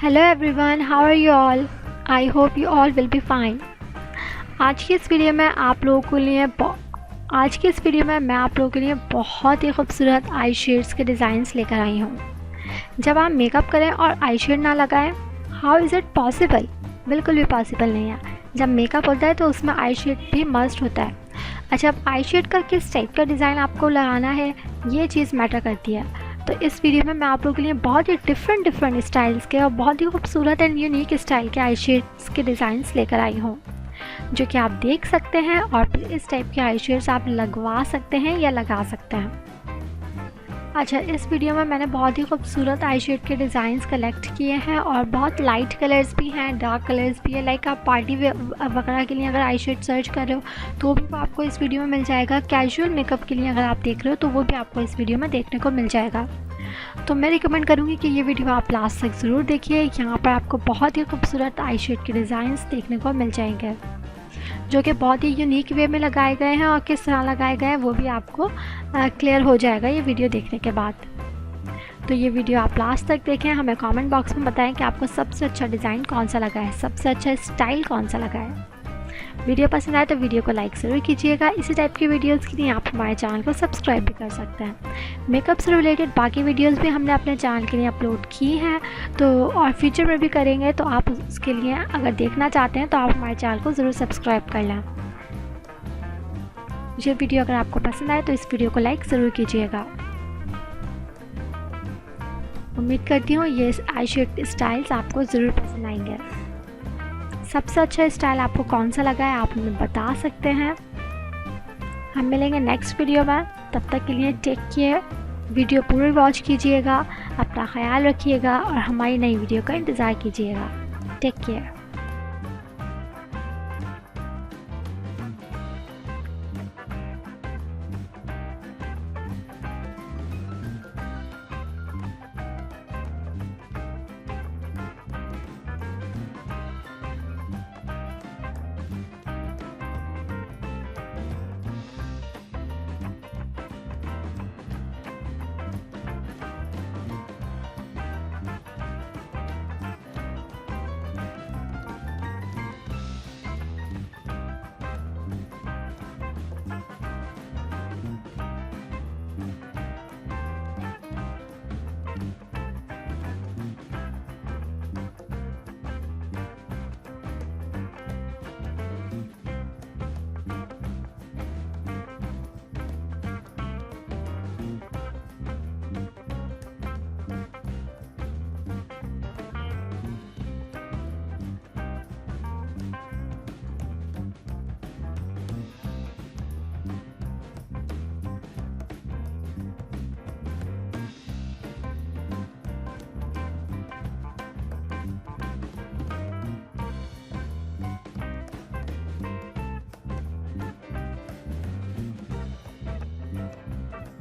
Hello everyone, how are you all? I hope you all will be fine. आज की इस video में मैं आप लोगों के लिए बहुत ही खूबसूरत आई शेड्स के डिज़ाइंस लेकर आई हूँ। जब आप मेकअप करें और आई शेड ना लगाएं, हाउ इज़ इट पॉसिबल? बिल्कुल भी पॉसिबल नहीं है। जब मेकअप होता है तो उसमें आई शेड भी मस्ट होता है। अच्छा, अब आई शेड का किस टाइप का डिज़ाइन आपको लगाना है, ये चीज़ मैटर करती है। तो इस वीडियो में मैं आप लोगों के लिए बहुत ही डिफरेंट स्टाइल्स के और बहुत ही खूबसूरत एंड यूनिक स्टाइल के आई शेड्स के डिज़ाइंस लेकर आई हूँ, जो कि आप देख सकते हैं और फिर इस टाइप के आई शेड्स आप लगवा सकते हैं या लगा सकते हैं। अच्छा, इस वीडियो में मैंने बहुत ही खूबसूरत आई शेड के डिज़ाइंस कलेक्ट किए हैं और बहुत लाइट कलर्स भी हैं, डार्क कलर्स भी है। लाइक आप पार्टी वगैरह के लिए अगर आई शेड सर्च कर रहे हो तो भी वो आपको इस वीडियो में मिल जाएगा। कैजुअल मेकअप के लिए अगर आप देख रहे हो तो वो भी आपको इस वीडियो में देखने को मिल जाएगा। तो मैं रिकमेंड करूँगी कि ये वीडियो आप लास्ट तक ज़रूर देखिए। यहाँ पर आपको बहुत ही खूबसूरत आई शेड के डिज़ाइंस देखने को मिल जाएंगे, जो कि बहुत ही यूनिक वे में लगाए गए हैं और किस तरह लगाए गए हैं वो भी आपको क्लियर हो जाएगा ये वीडियो देखने के बाद। तो ये वीडियो आप लास्ट तक देखें, हमें कमेंट बॉक्स में बताएं कि आपको सबसे अच्छा डिज़ाइन कौन सा लगा है, सबसे अच्छा स्टाइल कौन सा लगा है। वीडियो पसंद आए तो वीडियो को लाइक ज़रूर कीजिएगा। इसी टाइप की वीडियोस के लिए आप हमारे चैनल को सब्सक्राइब भी कर सकते हैं। मेकअप से रिलेटेड बाकी वीडियोस भी हमने अपने चैनल के लिए अपलोड की हैं, तो और फ्यूचर में भी करेंगे। तो आप उसके लिए अगर देखना चाहते हैं तो आप हमारे चैनल को ज़रूर सब्सक्राइब कर लें। ये वीडियो अगर आपको पसंद आए तो इस वीडियो को लाइक ज़रूर कीजिएगा। उम्मीद करती हूँ ये आई शेड स्टाइल्स आपको ज़रूर पसंद आएंगे। सबसे अच्छा स्टाइल आपको कौन सा लगा है आप हमें बता सकते हैं। हम मिलेंगे नेक्स्ट वीडियो में, तब तक के लिए टेक केयर। वीडियो पूरी वॉच कीजिएगा, अपना ख्याल रखिएगा और हमारी नई वीडियो का इंतज़ार कीजिएगा। Take care.